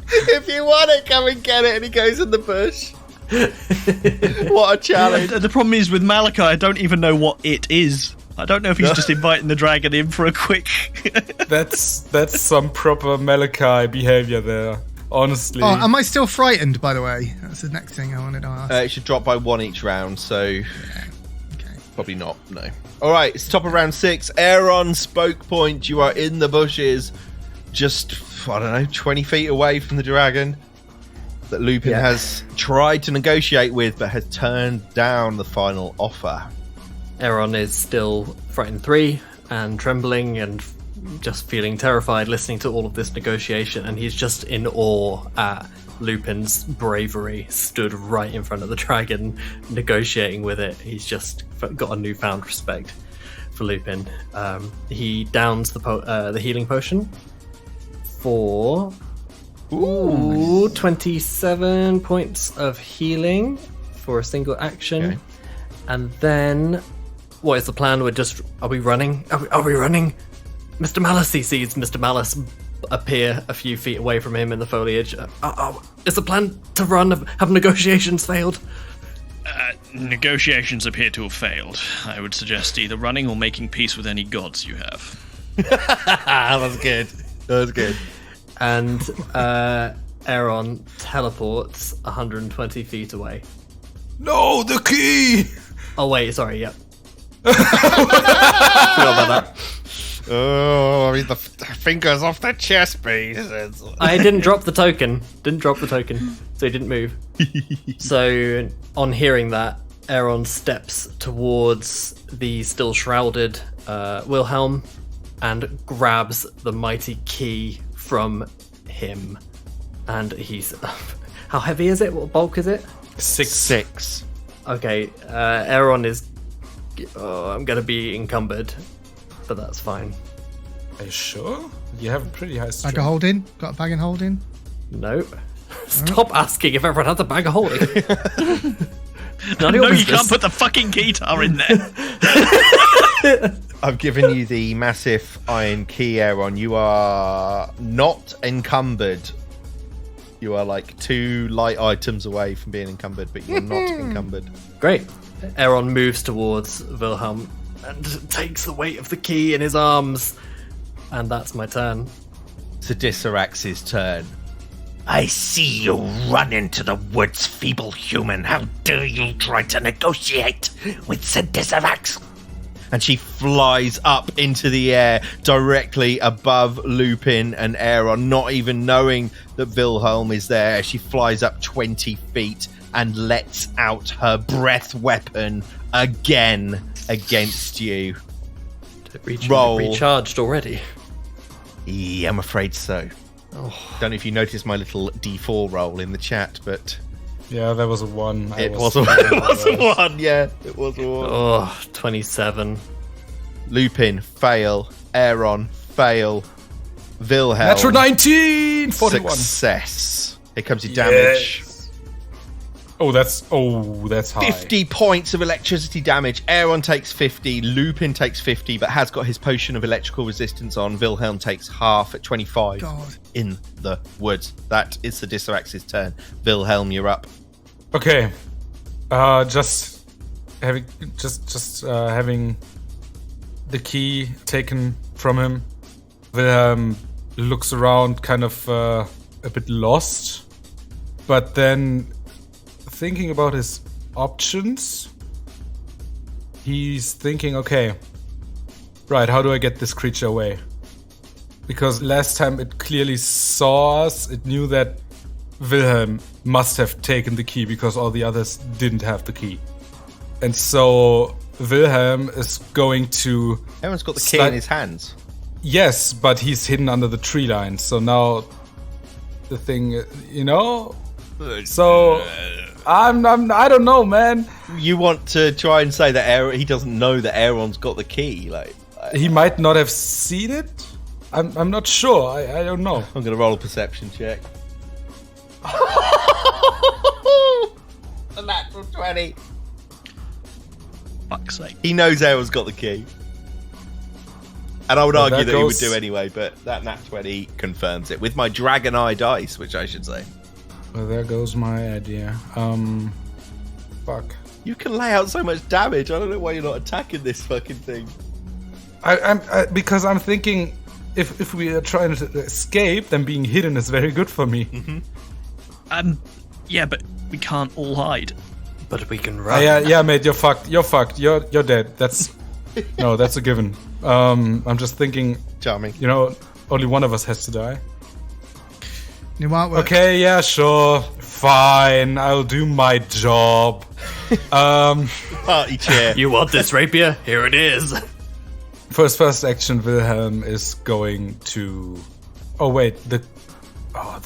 If you want it, come and get it. And he goes in the bush. What a challenge. The problem is with Malachi, I don't even know what it is. I don't know if he's just inviting the dragon in for a quick... That's some proper Malachi behavior there. Honestly. Oh, am I still frightened, by the way? That's the next thing I wanted to ask. It should drop by 1 each round, so Okay. probably not, no. Alright, it's top of round 6. Aaron, Spoke Point, you are in the bushes, just, I don't know, 20 feet away from the dragon that Lupin has tried to negotiate with, but has turned down the final offer. Aaron is still frightened 3 and trembling and just feeling terrified listening to all of this negotiation, and he's just in awe at Lupin's bravery, stood right in front of the dragon negotiating with it. He's just got a newfound respect for Lupin. He downs the healing potion for 27 points of healing for a single action. Okay. And then what is the plan? Are we running? Are we running? Mr. Malice, he sees Mr. Malice appear a few feet away from him in the foliage. Is the plan to run? Have negotiations failed? Negotiations appear to have failed. I would suggest either running or making peace with any gods you have. That was good. That was good. And Aaron teleports 120 feet away. No, the key! Oh wait, sorry, yep. Forgot about that. Oh, I mean, the fingers off the chest piece. I didn't drop the token. So he didn't move. So on hearing that, Aaron steps towards the still shrouded Wilhelm and grabs the mighty key from him. And he's... How heavy is it? What bulk is it? 6. Okay, Aaron is... I'm going to be encumbered, but that's fine. Are you sure? You have a pretty high Bag strength. of holding? Got a bag of holding? No. Stop asking if everyone has a bag of holding. No, you can't put the fucking guitar in there. I've given you the massive iron key, Aaron. You are not encumbered. You are like 2 light items away from being encumbered, but you're not encumbered. Great. Aaron moves towards Wilhelm and takes the weight of the key in his arms. And that's my turn. Sidisarax's turn. I see you run into the woods, feeble human. How dare you try to negotiate with Sidisavax? And she flies up into the air directly above Lupin and Aeron, not even knowing that Wilhelm is there. She flies up 20 feet and lets out her breath weapon again against you. Roll. Recharged already. Yeah, I'm afraid so. Don't know if you noticed my little D4 roll in the chat, but Yeah, that was a 1. it was a 1. Yeah, it was a 1. Oh, 27. Lupin, fail. Aeron, fail. Wilhelm, Natural 19! 41. success. Here comes your damage. Yes. Oh, that's high. 50 points of electricity damage. Aeron takes 50. Lupin takes 50, but has got his potion of electrical resistance on. Wilhelm takes half at 25 God. in the woods. That is the Disarax's turn. Wilhelm, you're up. Okay. Just having the key taken from him. Wilhelm looks around kind of a bit lost. But then thinking about his options, he's thinking, okay, right, how do I get this creature away? Because last time it clearly saw us, it knew that Wilhelm must have taken the key because all the others didn't have the key. And so Wilhelm is going to... Aeron's got the key in his hands. Yes, but he's hidden under the tree line. So now the thing, So I don't know, man. You want to try and say that he doesn't know that Aeron's got the key? He might not have seen it. I'm not sure. I don't know. I'm going to roll a perception check. A natural 20. Fuck's sake. He knows Aeron's got the key. And I would Well, argue that that he would goes- do anyway, but that nat 20 confirms it. With my Dragon Eye dice, which I should say. Well, there goes my idea. Fuck. You can lay out so much damage. I don't know why you're not attacking this fucking thing. Because I'm thinking, if we are trying to escape, then being hidden is very good for me. Yeah, but we can't all hide. But we can run. Yeah, mate, you're fucked. You're fucked. You're dead. That's a given. I'm just thinking, Charming. only one of us has to die. It might work. Okay, yeah, sure. Fine, I'll do my job. Party chair. You want this rapier? Here it is. For his first action, Wilhelm is going to... Oh, wait, the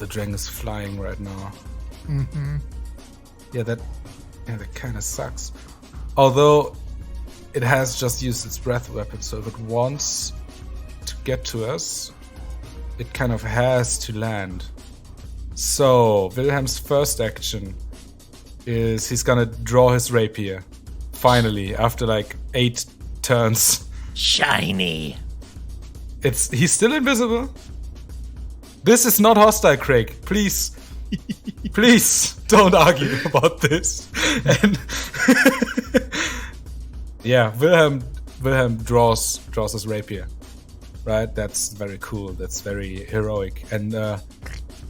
dragon is flying right now. Mm-hmm. Yeah, that kind of sucks. Although, it has just used its breath weapon, so if it wants to get to us, it kind of has to land. So, Wilhelm's first action is he's gonna draw his rapier. Finally, after 8 turns. Shiny. He's still invisible. This is not hostile, Craig. Please don't argue about this. And yeah, Wilhelm draws his rapier. Right? That's very cool. That's very heroic. And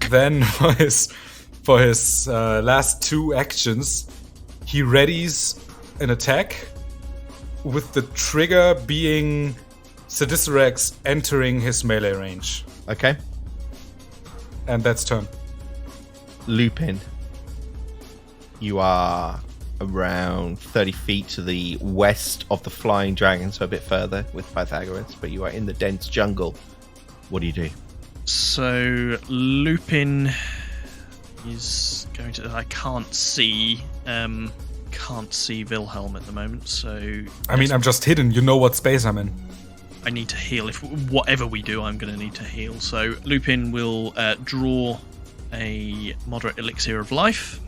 then for his last 2 actions, he readies an attack with the trigger being Sidisarax entering his melee range. Okay. And that's turn. Lupin. You are around 30 feet to the west of the flying dragon, so a bit further with Pythagoras, but you are in the dense jungle. What do you do? So Lupin is going to. I can't see Wilhelm at the moment. So I mean, I'm just hidden. You know what space I'm in. I need to heal. If whatever we do, I'm going to need to heal. So Lupin will draw a moderate elixir of life,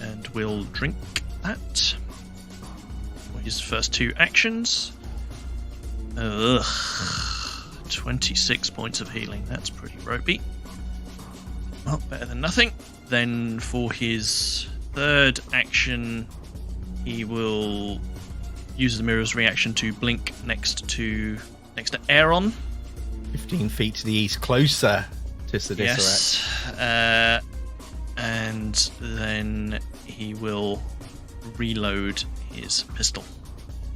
and will drink that for his first 2 actions. 26 points of healing. That's pretty ropey. Well, better than nothing. Then for his third action, he will use the mirror's reaction to blink next to Aeron. 15 feet to the east, closer to Sidisarax. Yes. and then he will reload his pistol.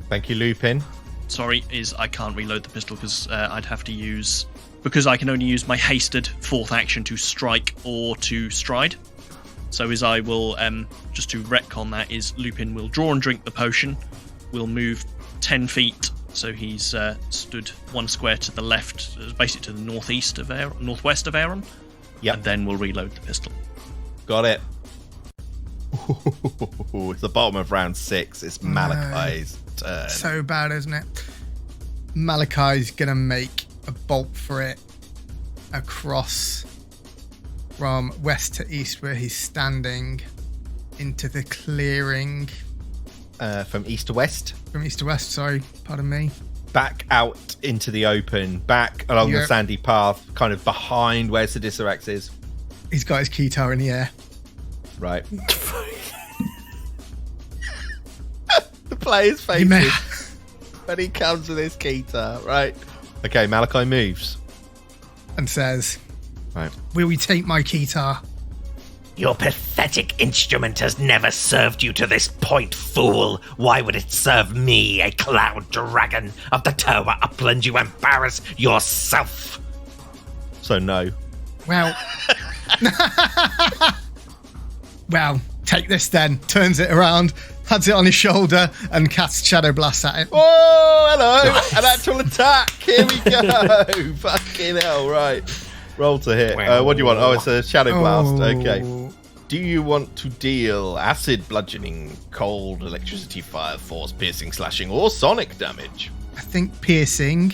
Thank you, Lupin. Sorry, I can't reload the pistol because I'd have to use... Because I can only use my hasted fourth action to strike or to stride. So I will, just to retcon that, is Lupin will draw and drink the potion, will move 10 feet, so he's stood one square to the left, basically to the northwest of Aaron. Yep. And then we'll reload the pistol. Got it. It's the bottom of round 6. It's Malachi's turn. So bad, isn't it? Malachi's gonna make a bolt for it across from west to east where he's standing into the clearing. From east to west? From east to west, sorry, pardon me. Back out into the open, back along the sandy path, kind of behind where Sidisarax is. He's got his keytar in the air. Right. The player's faces when he comes with his keytar, right? Okay, Malachi moves. And says, right. Will we take my keytar? Your pathetic instrument has never served you to this point, fool. Why would it serve me, a cloud dragon of the Tower Upland? You embarrass yourself. So no. Well... Well, take this then. Turns it around, hands it on his shoulder, and casts Shadow Blast at it. Oh, hello! Nice. An actual attack! Here we go! Fucking hell, right. Roll to hit. What do you want? Oh, it's a Shadow Blast. Okay. Do you want to deal acid, bludgeoning, cold, electricity, fire, force, piercing, slashing, or sonic damage? I think piercing.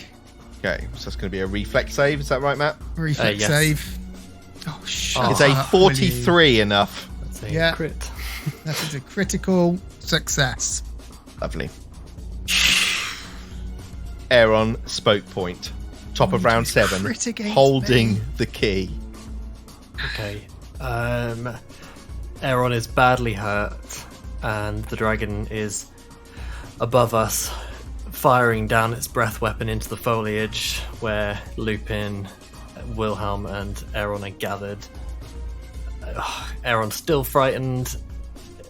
Okay, so that's going to be a reflex save. Is that right, Matt? Reflex yes. save. Oh, shit. Is a 43 enough? Yeah. Crit. That is a critical success. Lovely. Aaron, spoke point. Top of round 7. Holding the key. Okay. Aaron is badly hurt, and the dragon is above us, firing down its breath weapon into the foliage where Lupin, Wilhelm, and Aaron are gathered. Aaron's still frightened.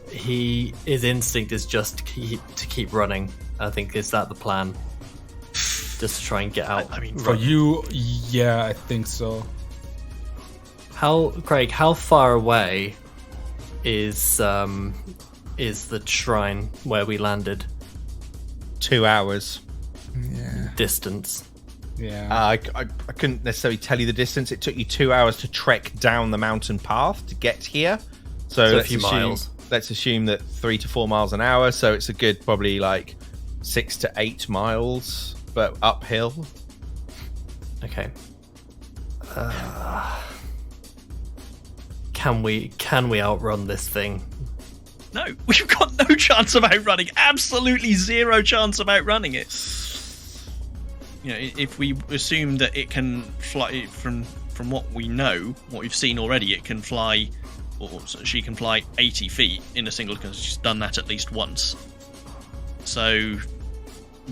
His instinct is just to keep running. I think, is that the plan? Just to try and get out. I mean, for you, yeah, I think so. Craig, how far away is the shrine where we landed? 2 hours. Yeah. Distance. Yeah. I couldn't necessarily tell you the distance. It took you 2 hours to trek down the mountain path to get here. So a few miles. Let's assume that 3 to 4 miles an hour. So it's a good probably like 6 to 8 miles, but uphill. Okay. Can we outrun this thing? No, we've got no chance of outrunning. Absolutely zero chance of outrunning it. You know, if we assume that it can fly from what we know, what we've seen already, it can fly, or she can fly 80 feet in a single, because she's done that at least once. So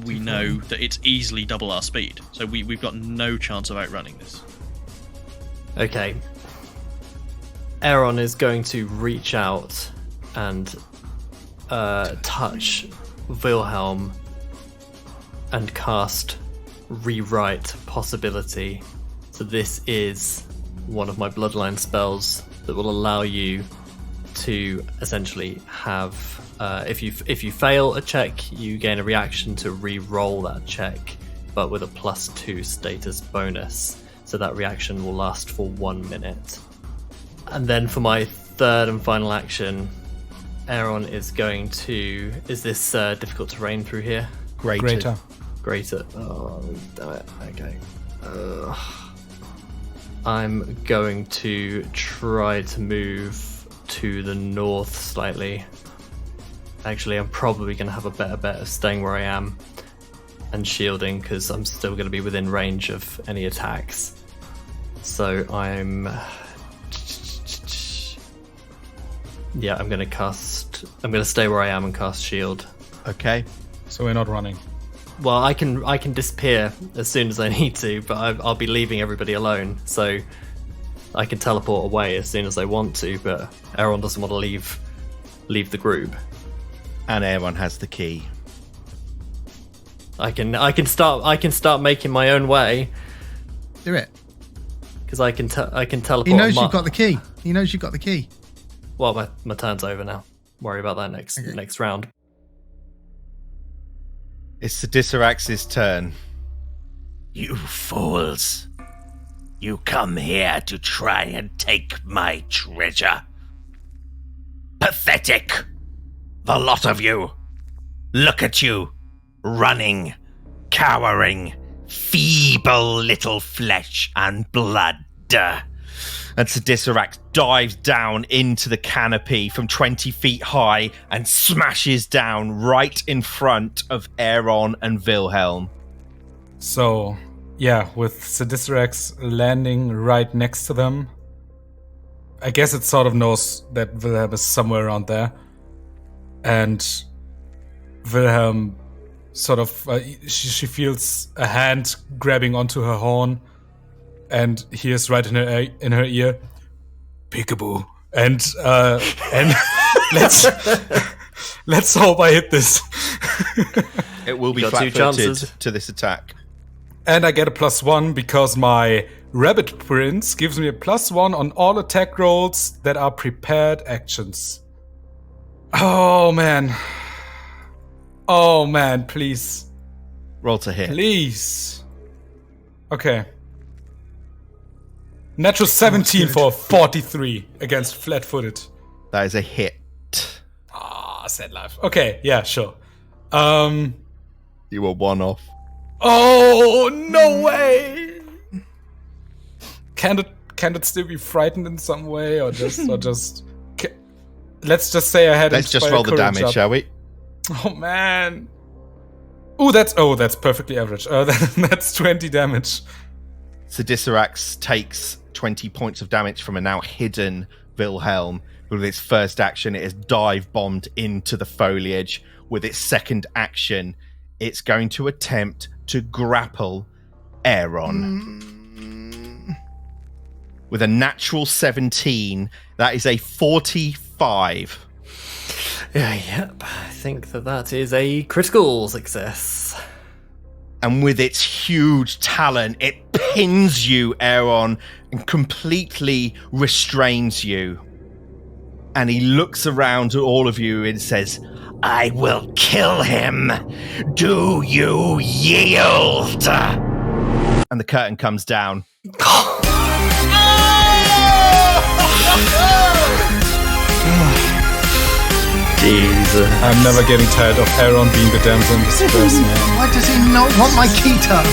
we know that it's easily double our speed. So we've got no chance of outrunning this. Okay. Aaron is going to reach out and touch Wilhelm and cast Rewrite Possibility. So this is one of my bloodline spells that will allow you to essentially have if you fail a check, you gain a reaction to re-roll that check, but with a +2 status bonus. So that reaction will last for 1 minute. And then for my third and final action, Aaron is going to... Is this difficult terrain through here? Greater. Oh, damn it. Okay. I'm going to try to move to the north slightly. Actually, I'm probably going to have a better bet of staying where I am and shielding, because I'm still going to be within range of any attacks. So I'm... Yeah, I'm going to stay where I am and cast shield. Okay. So we're not running. Well, I can disappear as soon as I need to, but I'll be leaving everybody alone. So I can teleport away as soon as I want to, but Aaron doesn't want to leave the group. And everyone has the key. I can start making my own way Do it. because I can teleport. He knows a you've got the key. He knows you've got the key. Well, my turn's over now. Worry about that next round. It's the Disserax's turn. You fools. You come here to try and take my treasure. Pathetic. The lot of you. Look at you. Running. Cowering. Feeble little flesh and blood. And Sidisserax dives down into the canopy from 20 feet high and smashes down right in front of Aaron and Wilhelm. So, yeah, with Sidisserax landing right next to them, I guess it sort of knows that Wilhelm is somewhere around there. And Wilhelm sort of, she feels a hand grabbing onto her horn and hears right in her ear, peekaboo. And let's hope I hit this. It will be You got 2 flat-footed chances. to this attack. And I get a +1 because my Rabbit Prince gives me a +1 on all attack rolls that are prepared actions. Oh man, please. Roll to hit. Please. Okay. Natural 17 for 43 against flat-footed. That is a hit. Sad life. Okay, yeah, sure. You were 1 off. Oh, no way! Can it still be frightened in some way, or just let's just say I had. Let's just roll the damage, shall we? Oh man! That's perfectly average. That's 20 damage. Sidisserax takes 20 points of damage from a now hidden Wilhelm. With its first action, it has dive bombed into the foliage. With its second action, it's going to attempt to grapple Aaron. With a natural 17, that is a 45. Yep, I think that is a critical success. And with its huge talon, it pins you, Aaron, and completely restrains you. And he looks around at all of you and says, I will kill him. Do you yield? and the curtain comes down. Jesus. I'm never getting tired of Aaron being the damsel in distress, man. Why does he not want my keto?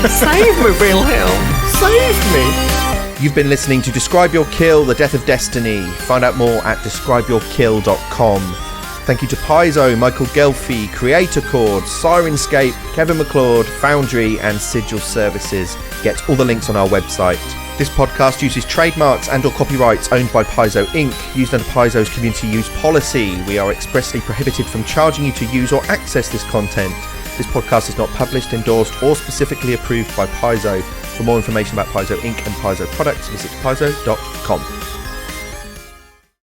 Save me, Wilhelm. Save me. You've been listening to Describe Your Kill, The Death of Destiny. Find out more at describeyourkill.com. Thank you to Paizo, Michael Gelfi, Creator Chord, Sirenscape, Kevin McLeod, Foundry, and Sigil Services. Get all the links on our website. This podcast uses trademarks and/or copyrights owned by Paizo Inc., used under Paizo's community use policy. We are expressly prohibited from charging you to use or access this content. This podcast is not published, endorsed, or specifically approved by Paizo. For more information about Paizo Inc. and Paizo products, visit paizo.com.